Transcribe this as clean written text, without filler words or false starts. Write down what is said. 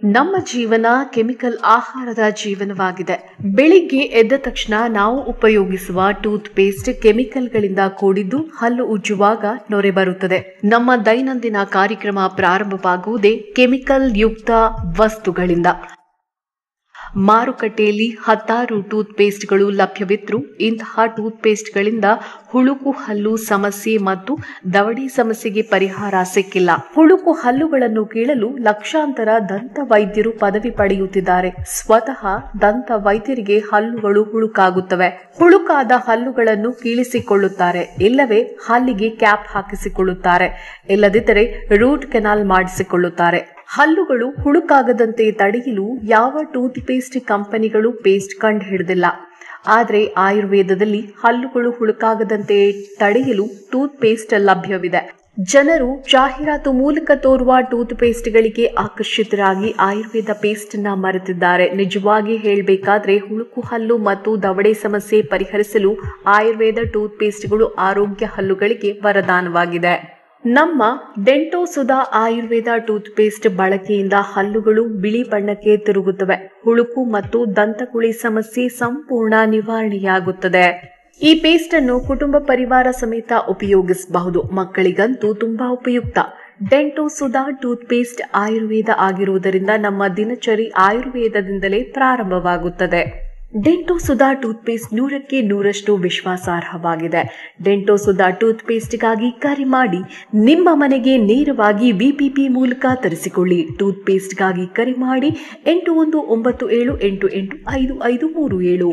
ನಮ್ಮ ಜೀವನ ಕೆಮಿಕಲ್ ಆಹಾರದ ಜೀವನವಾಗಿದೆ. ಬೆಳಿಗ್ಗೆ ಎದ್ದ ತಕ್ಷಣ ನಾವು ಉಪಯೋಗಿಸುವ ಟೂತ್ ಪೇಸ್ಟ್ ಕೆಮಿಕಲ್ಗಳಿಂದ ಕೂಡಿದ್ದು ಹಲ್ಲು ಉಜ್ಜುವಾಗ ನೊರೆ ಬರುತ್ತದೆ. ನಮ್ಮ ದೈನಂದಿನ ಕಾರ್ಯಕ್ರಮ ಪ್ರಾರಂಭವಾಗುವುದೇ ಕೆಮಿಕಲ್ ಯುಕ್ತ ವಸ್ತುಗಳಿಂದ. ಮಾರುಕಟ್ಟೆಯಲ್ಲಿ ಹತ್ತಾರು ಟೂತ್ ಪೇಸ್ಟ್ಗಳು ಲಭ್ಯವಿದ್ರೂ ಇಂತಹ ಟೂತ್ ಪೇಸ್ಟ್ಗಳಿಂದ ಹುಳುಕು ಹಲ್ಲು ಸಮಸ್ಯೆ ಮತ್ತು ದವಡೆ ಸಮಸ್ಯೆಗೆ ಪರಿಹಾರ ಸಿಕ್ಕಿಲ್ಲ. ಹುಳುಕು ಹಲ್ಲುಗಳನ್ನು ಕೀಳಲು ಲಕ್ಷಾಂತರ ದಂತ ವೈದ್ಯರು ಪದವಿ ಪಡೆಯುತ್ತಿದ್ದಾರೆ. ಸ್ವತಃ ದಂತ ವೈದ್ಯರಿಗೆ ಹಲ್ಲುಗಳು ಹುಳುಕಾಗುತ್ತವೆ. ಹುಳುಕಾದ ಹಲ್ಲುಗಳನ್ನು ಕೀಳಿಸಿಕೊಳ್ಳುತ್ತಾರೆ, ಇಲ್ಲವೇ ಹಲ್ಲಿಗೆ ಕ್ಯಾಪ್ ಹಾಕಿಸಿಕೊಳ್ಳುತ್ತಾರೆ, ಇಲ್ಲದಿದ್ದರೆ ರೂಟ್ ಕೆನಾಲ್ ಮಾಡಿಸಿಕೊಳ್ಳುತ್ತಾರೆ. ಹಲ್ಲುಗಳು ಹುಳುಕಾಗದಂತೆ ತಡೆಯಲು ಯಾವ ಟೂತ್ ಪೇಸ್ಟ್ ಕಂಪನಿಗಳು ಪೇಸ್ಟ್ ಕಂಡು ಹಿಡಿದಿಲ್ಲ. ಆದರೆ ಆಯುರ್ವೇದದಲ್ಲಿ ಹಲ್ಲುಗಳು ಹುಳುಕಾಗದಂತೆ ತಡೆಯಲು ಟೂತ್ ಪೇಸ್ಟ್ ಲಭ್ಯವಿದೆ. ಜನರು ಜಾಹೀರಾತು ಮೂಲಕ ತೋರುವ ಟೂತ್ ಪೇಸ್ಟ್ಗಳಿಗೆ ಆಕರ್ಷಿತರಾಗಿ ಆಯುರ್ವೇದ ಪೇಸ್ಟ್ ನ ಮರೆತಿದ್ದಾರೆ. ನಿಜವಾಗಿ ಹೇಳಬೇಕಾದ್ರೆ ಹುಳುಕು ಹಲ್ಲು ಮತ್ತು ದವಡೆ ಸಮಸ್ಯೆ ಪರಿಹರಿಸಲು ಆಯುರ್ವೇದ ಟೂತ್ ಪೇಸ್ಟ್ಗಳು ಆರೋಗ್ಯ ಹಲ್ಲುಗಳಿಗೆ ವರದಾನವಾಗಿದೆ. ನಮ್ಮ ಡೆಂಟೋ ಸುಧಾ ಆಯುರ್ವೇದ ಟೂತ್ ಪೇಸ್ಟ್ ಬಳಕೆಯಿಂದ ಹಲ್ಲುಗಳು ಬಿಳಿ ಬಣ್ಣಕ್ಕೆ ತಿರುಗುತ್ತವೆ. ಹುಳುಕು ಮತ್ತು ದಂತಕುಳಿ ಸಮಸ್ಯೆ ಸಂಪೂರ್ಣ ನಿವಾರಣೆಯಾಗುತ್ತದೆ. ಈ ಪೇಸ್ಟ್ ಅನ್ನು ಕುಟುಂಬ ಪರಿವಾರ ಸಮೇತ ಉಪಯೋಗಿಸಬಹುದು. ಮಕ್ಕಳಿಗಂತೂ ತುಂಬಾ ಉಪಯುಕ್ತ. ಡೆಂಟೋ ಸುಧಾ ಟೂತ್ ಪೇಸ್ಟ್ ಆಯುರ್ವೇದ ಆಗಿರುವುದರಿಂದ ನಮ್ಮ ದಿನಚರಿ ಆಯುರ್ವೇದದಿಂದಲೇ ಪ್ರಾರಂಭವಾಗುತ್ತದೆ. ಡೆಂಟೋ ಸುಧಾ ಟೂತ್ ಪೇಸ್ಟ್ 100ಕ್ಕೆ 100ರಷ್ಟು ವಿಶ್ವಾಸಾರ್ಹವಾಗಿದೆ. ಡೆಂಟೋ ಸುಧಾ ಟೂತ್ ಪೇಸ್ಟ್ಗಾಗಿ ಕರೆ ಮಾಡಿ. ನಿಮ್ಮ ಮನೆಗೆ ನೇರವಾಗಿ ವಿಪಿಪಿ ಮೂಲಕ ತರಿಸಿಕೊಳ್ಳಿ. ಟೂತ್ ಪೇಸ್ಟ್ಗಾಗಿ ಕರೆ ಮಾಡಿ 8197885537.